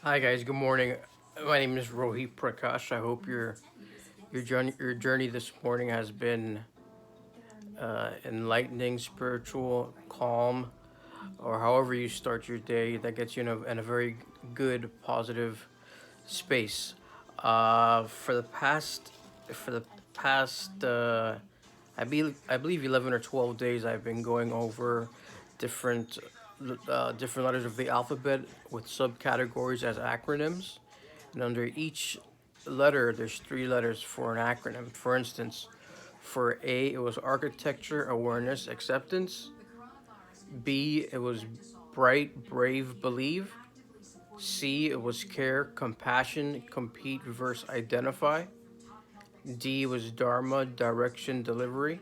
Hi guys, good morning. My name is Rohit Prakash. I hope your journey this morning has been enlightening, spiritual, calm, or however you start your day. That gets you in a very good, positive space. For the past, I believe 11 or 12 days, I've been going over different different letters of the alphabet with subcategories as acronyms, and under each letter, there's three letters for an acronym. For instance, for A, it was architecture, awareness, acceptance. B, it was bright, brave, believe. C, it was care, compassion, compete, verse, identify. D was dharma, direction, delivery.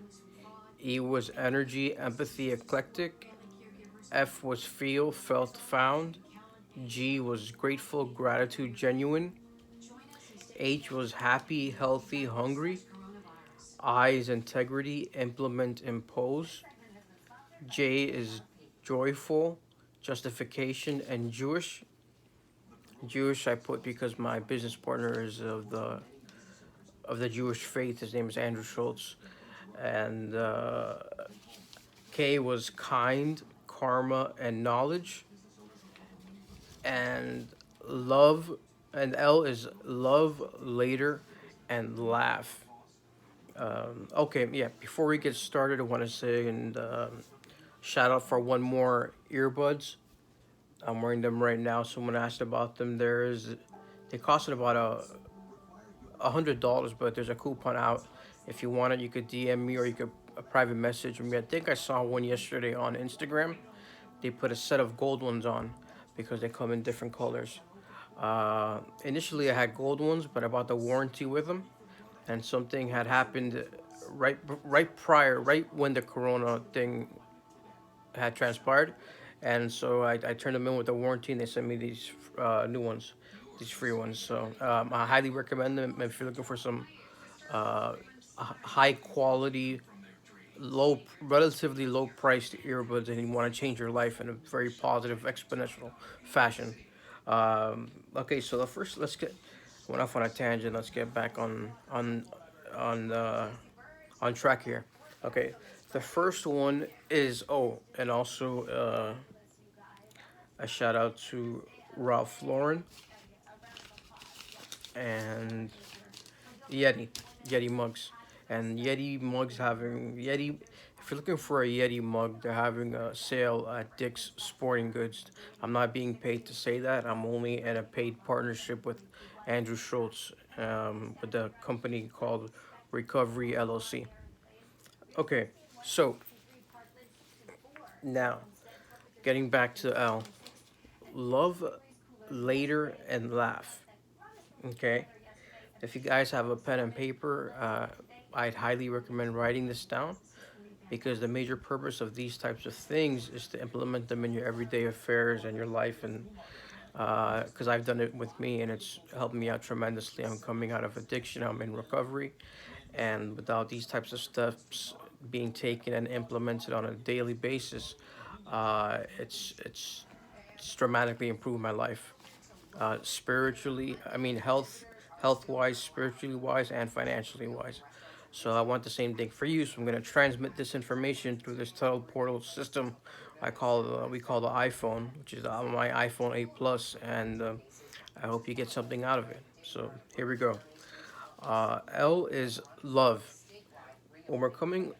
E was energy, empathy, eclectic. F was feel, felt, found. G was grateful, gratitude, genuine. H was happy, healthy, hungry. I is integrity, implement, impose. J is joyful, justification, and Jewish. Jewish I put because my business partner is of the Jewish faith. His name is Andrew Schultz, and K was kind, karma, and knowledge, and love, and L is love, later, and laugh. Okay, yeah. Before we get started, I want to say and shout out for one more earbuds. I'm wearing them right now. Someone asked about them. They costed about $100, but there's a coupon out. If you want it, you could DM me or you could a private message me. I think I saw one yesterday on Instagram. They put a set of gold ones on because they come in different colors. Initially, I had gold ones, but I bought the warranty with them, and something had happened right when the Corona thing had transpired, and so I turned them in with the warranty, and they sent me these new ones, these free ones. So I highly recommend them if you're looking for some uh, high quality, relatively low priced earbuds, and you want to change your life in a very positive, exponential fashion. Okay, so the first, let's get went off on a tangent. Let's get back on on track here. Okay, the first one is and also a shout out to Ralph Lauren and Yeti, Yeti mugs, and Yeti mugs having Yeti. If you're looking for a Yeti mug, they're having a sale at Dick's Sporting Goods. I'm not being paid to say that. I'm only in a paid partnership with Andrew Schultz, with the company called Recovery LLC. Okay, so now getting back to L, love later and laugh. Okay, if you guys have a pen and paper, I'd highly recommend writing this down because the major purpose of these types of things is to implement them in your everyday affairs and your life, and because I've done it with me and it's helped me out tremendously. I'm coming out of addiction, I'm in recovery, and without these types of steps being taken and implemented on a daily basis, it's dramatically improved my life, spiritually. I mean, health wise, spiritually wise, and financially wise. So I want the same thing for you. So I'm gonna transmit this information through this teleportal system. We call the iPhone, which is my iPhone 8 Plus, and I hope you get something out of it. So here we go. L is love. When we're coming,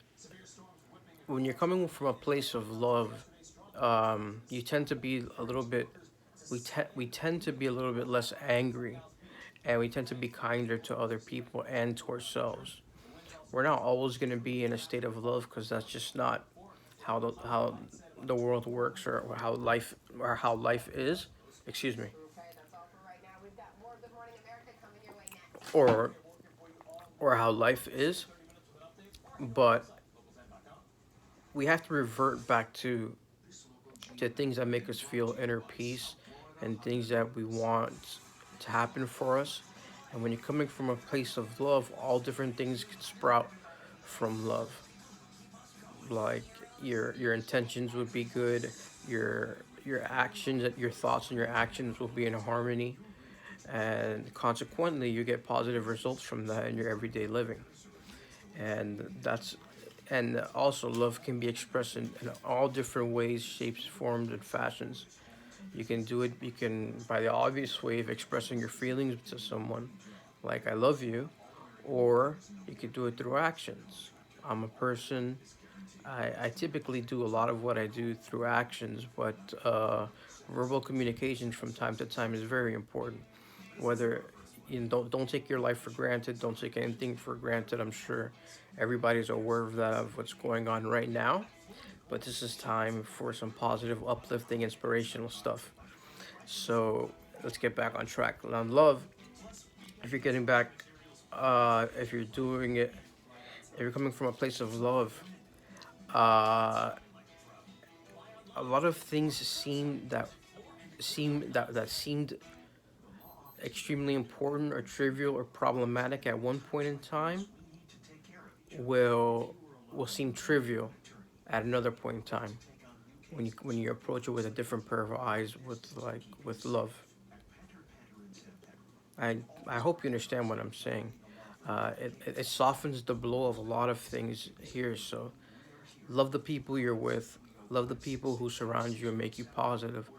when you're coming from a place of love, you tend to be a little bit. We tend to be a little bit less angry, and we tend to be kinder to other people and to ourselves. We're not always going to be in a state of love because that's just not how the world works, or how life is. Excuse me. Or how life is, but we have to revert back to things that make us feel inner peace and things that we want to happen for us. And when you're coming from a place of love, all different things can sprout from love. Like your intentions would be good, your your actions, your thoughts and your actions will be in harmony, and consequently, you get positive results from that in your everyday living. And that's and also love can be expressed in all different ways, shapes, forms, and fashions. You can do it. You can by the obvious way of expressing your feelings to someone, like "I love you," or you could do it through actions. I'm a person. I typically do a lot of what I do through actions, but verbal communication from time to time is very important. Whether don't take your life for granted. Don't take anything for granted. I'm sure everybody's aware of that of what's going on right now. But this is time for some positive, uplifting, inspirational stuff. So let's get back on track. On love, if you're getting back, if you're doing it, if you're coming from a place of love, uh, a lot of things that seemed extremely important or trivial or problematic at one point in time will will seem trivial at another point in time when you approach it with a different pair of eyes with love. I hope you understand what I'm saying. It softens the blow of a lot of things here. So love the people you're with. Love the people who surround you and make you positive.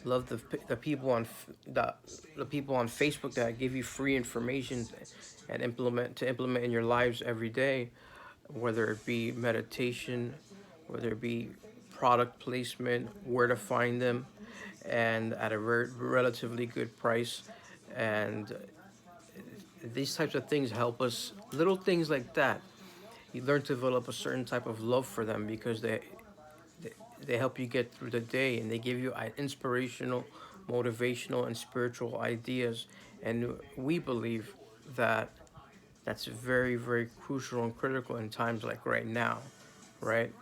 Love the people the people on Facebook that give you free information and implement in your lives every day, whether it be meditation, whether it be product placement, where to find them, and at a relatively good price. And these types of things help us. Little things like that, you learn to develop a certain type of love for them because they, they help you get through the day, and they give you inspirational, motivational, and spiritual ideas. And we believe that that's very, very crucial and critical in times like right now, right?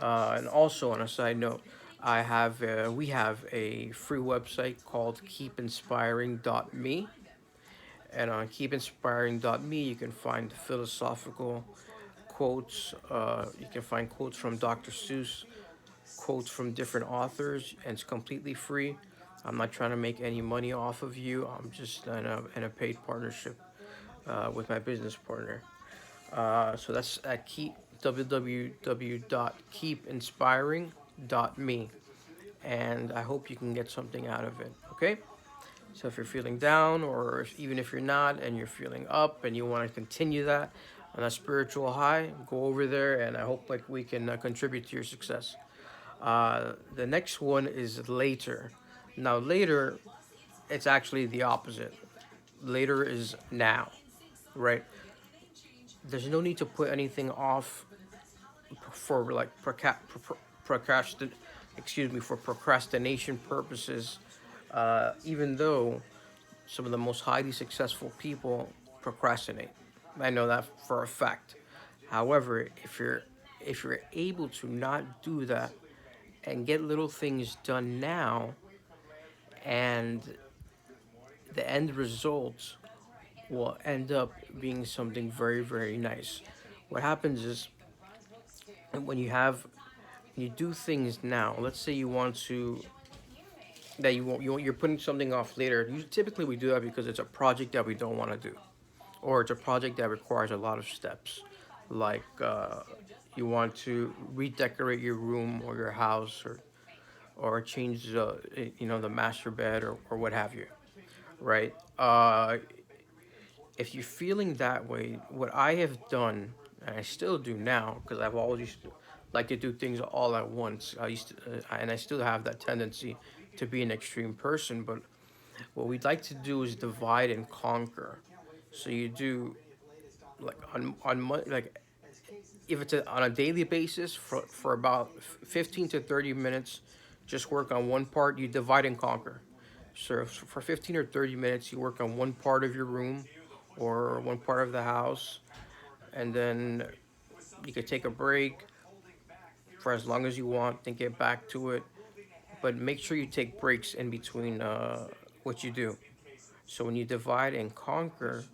And also, on a side note, we have a free website called keepinspiring.me. And on keepinspiring.me, you can find philosophical quotes. You can find quotes from Dr. Seuss, quotes from different authors, and it's completely free. I'm not trying to make any money off of you. I'm just in a paid partnership with my business partner. So that's at www.keepinspiring.me. And I hope you can get something out of it. Okay? So if you're feeling down, or even if you're not, and you're feeling up, and you want to continue that on a spiritual high, go over there, and I hope like we can contribute to your success. The next one is later. Now later, it's actually the opposite. Later is now, right? There's no need to put anything off for like procrastin, excuse me, for procrastination purposes. Even though some of the most highly successful people procrastinate, I know that for a fact. However, if you're able to not do that and get little things done now, and the end result will end up being something very, very nice. What happens is when you do things now. Let's say you want to that you want, you're putting something off later. Typically we do that because it's a project that we don't want to do, or it's a project that requires a lot of steps, like you want to redecorate your room or your house, or change the master bed, or what have you, right? If you're feeling that way, what I have done, and I still do now, because I've always used to like to do things all at once. And I still have that tendency to be an extreme person. But what we'd like to do is divide and conquer. So you do like like if it's on a daily basis for about 15 to 30 minutes, just work on one part. You divide and conquer. So for 15 or 30 minutes, you work on one part of your room or one part of the house, and then you could take a break for as long as you want, then get back to it. But make sure you take breaks in between what you do. So when you divide and conquer,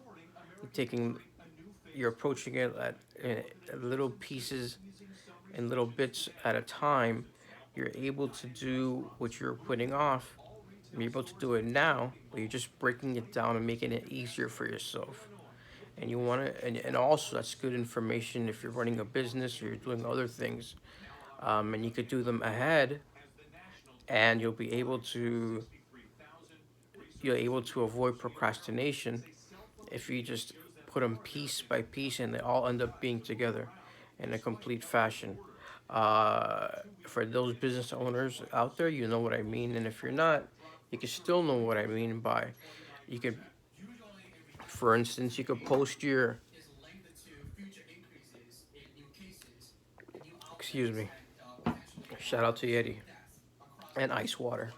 you're taking you're approaching it at little pieces and little bits at a time, you're able to do what you're putting off. You're able to do it now, but you're just breaking it down and making it easier for yourself. And you want to, and also that's good information if you're running a business or you're doing other things. And you could do them ahead, and you're able to avoid procrastination if you just put them piece by piece and they all end up being together in a complete fashion. Uh, for those business owners out there, you know what I mean. And if you're not, you can still know what I mean by, you could, for instance, you could post your, excuse me, shout out to Yeti and ice water.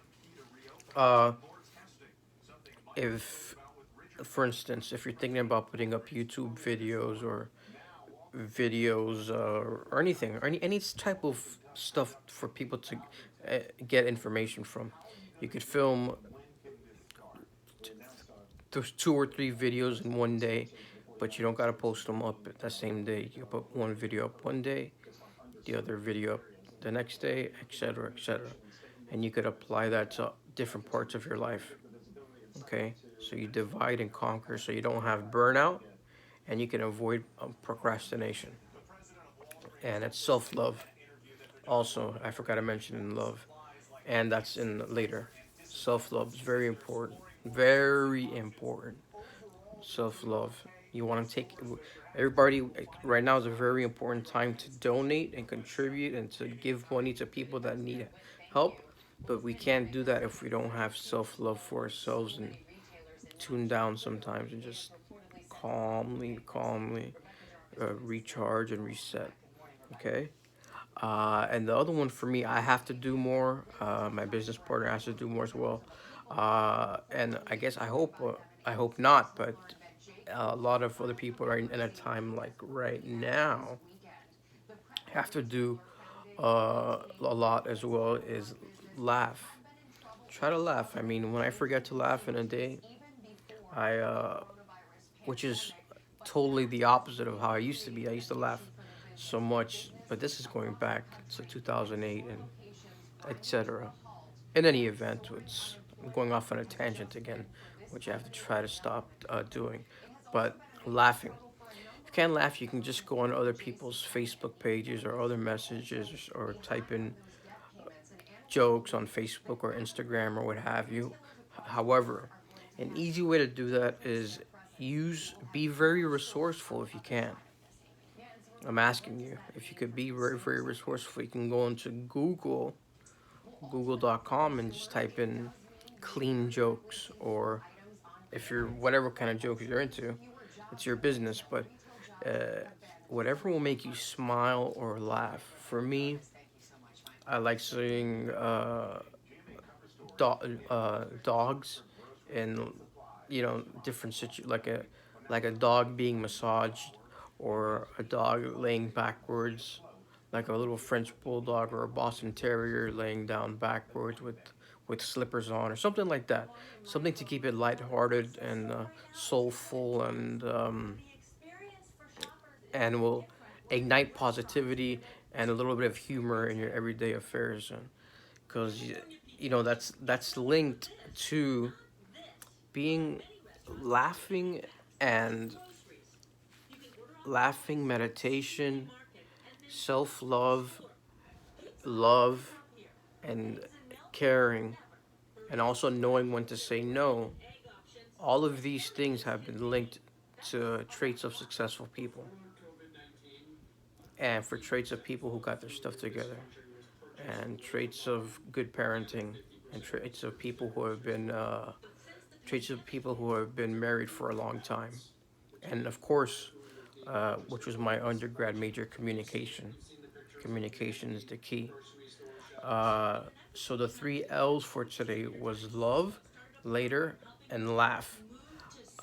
Uh, if, for instance, if you're thinking about putting up YouTube videos or or anything or any type of stuff for people to get information from. You could film those 2 or 3 videos in one day, but you don't gotta post them up that same day. You put one video up one day, the other video up the next day, etc., etc. And you could apply that to different parts of your life. Okay, so you divide and conquer, so you don't have burnout, and you can avoid procrastination. And it's self love. Also, I forgot to mention in love, and that's in later. Self love is very important. Very important. Self love. You want to take everybody right now is a very important time to donate and contribute and to give money to people that need help. But we can't do that if we don't have self love for ourselves and tune down sometimes and just calmly recharge and reset. Okay. And the other one for me, I have to do more. My business partner has to do more as well. And I guess I hope not, but a lot of other people are in a time like right now have to do a lot as well is laugh. Try to laugh. I mean, when I forget to laugh in a day, I which is totally the opposite of how I used to be. I used to laugh so much, but this is going back to 2008 and etc. In any event, I'm going off on a tangent again, which I have to try to stop doing. But laughing. If you can't laugh, you can just go on other people's Facebook pages or other messages or type in jokes on Facebook or Instagram or what have you. However, an easy way to do that is be very resourceful if you can. I'm asking you if you could be very resourceful. You can go into Google.com and just type in clean jokes, or if you're whatever kind of jokes you're into, it's your business. But whatever will make you smile or laugh. For me, I like seeing dogs in different like a dog being massaged or a dog laying backwards, like a little French bulldog or a Boston Terrier laying down backwards with slippers on or something like that. Something to keep it lighthearted and soulful and will ignite positivity and a little bit of humor in your everyday affairs. Because that's linked to being laughing and meditation, self-love, love, and caring, and also knowing when to say no. All of these things have been linked to traits of successful people and for traits of people who got their stuff together and traits of good parenting and traits of people who have been married for a long time. And of course, which was my undergrad major, communication. Communication is the key. Uh, so the 3 L's for today was love, later, and laugh.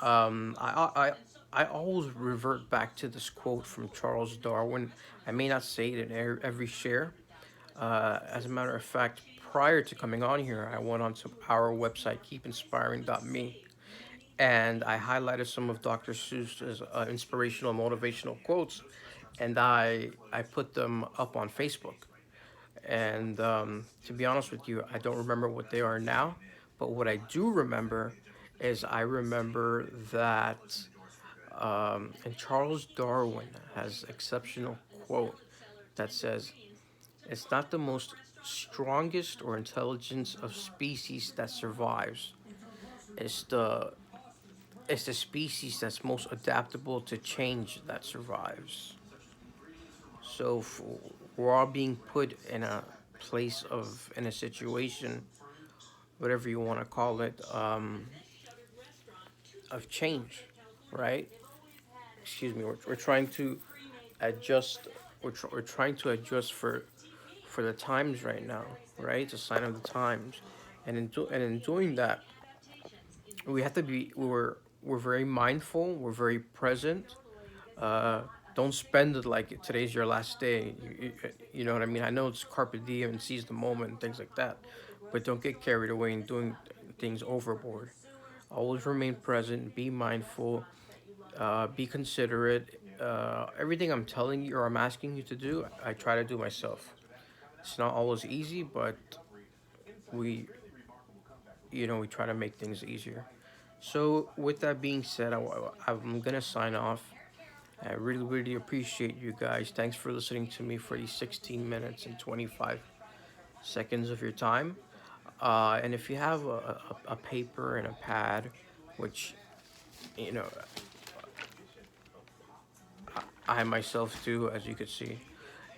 Um, I, I, I always revert back to this quote from Charles Darwin. I may not say it in every share. As a matter of fact, prior to coming on here, I went onto our website, keepinspiring.me, and I highlighted some of Dr. Seuss's inspirational, motivational quotes, and I put them up on Facebook. And to be honest with you, I don't remember what they are now. But what I do remember is I remember that, and Charles Darwin has exceptional quote that says, "It's not the most strongest or intelligence of species that survives. It's the it's the species that's most adaptable to change that survives." So we're all being put in a place of in a situation, whatever you want to call it, of change, right? Excuse me. We're trying to adjust. We're trying to adjust for the times right now, right? It's a sign of the times, and in doing that, we have to be. We're very mindful. We're very present. Uh, don't spend it like today's your last day. You know what I mean? I know it's carpe diem and seize the moment and things like that, but don't get carried away in doing things overboard. Always remain present. Be mindful. Be considerate. Everything I'm telling you or I'm asking you to do, I try to do myself. It's not always easy, but we, we try to make things easier. So, with that being said, I'm gonna sign off. I really, really appreciate you guys. Thanks for listening to me for these 16 minutes and 25 seconds of your time. And if you have a paper and a pad, which, you know, I myself do, as you could see,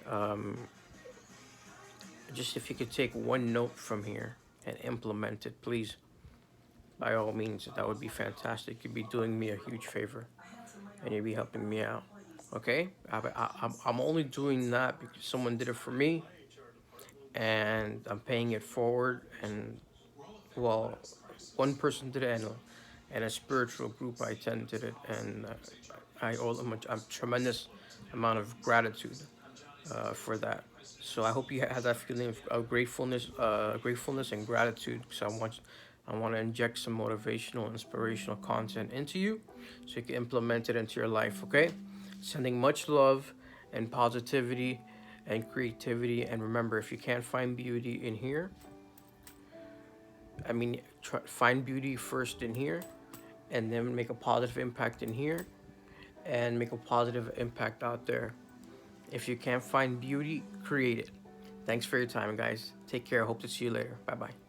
um, just if you could take one note from here and implement it, please, by all means, that would be fantastic. You'd be doing me a huge favor and you'd be helping me out. Okay? I'm only doing that because someone did it for me and I'm paying it forward. And well, one person did it, and a spiritual group I attended it, and I owe them a tremendous amount of gratitude for that. So I hope you have that feeling of gratefulness and gratitude. Because I want to inject some motivational, inspirational content into you, so you can implement it into your life. Okay, sending much love and positivity and creativity. And remember, if you can't find beauty in here, find beauty first in here, and then make a positive impact in here, and make a positive impact out there. If you can't find beauty, create it. Thanks for your time, guys. Take care. Hope to see you later. Bye bye.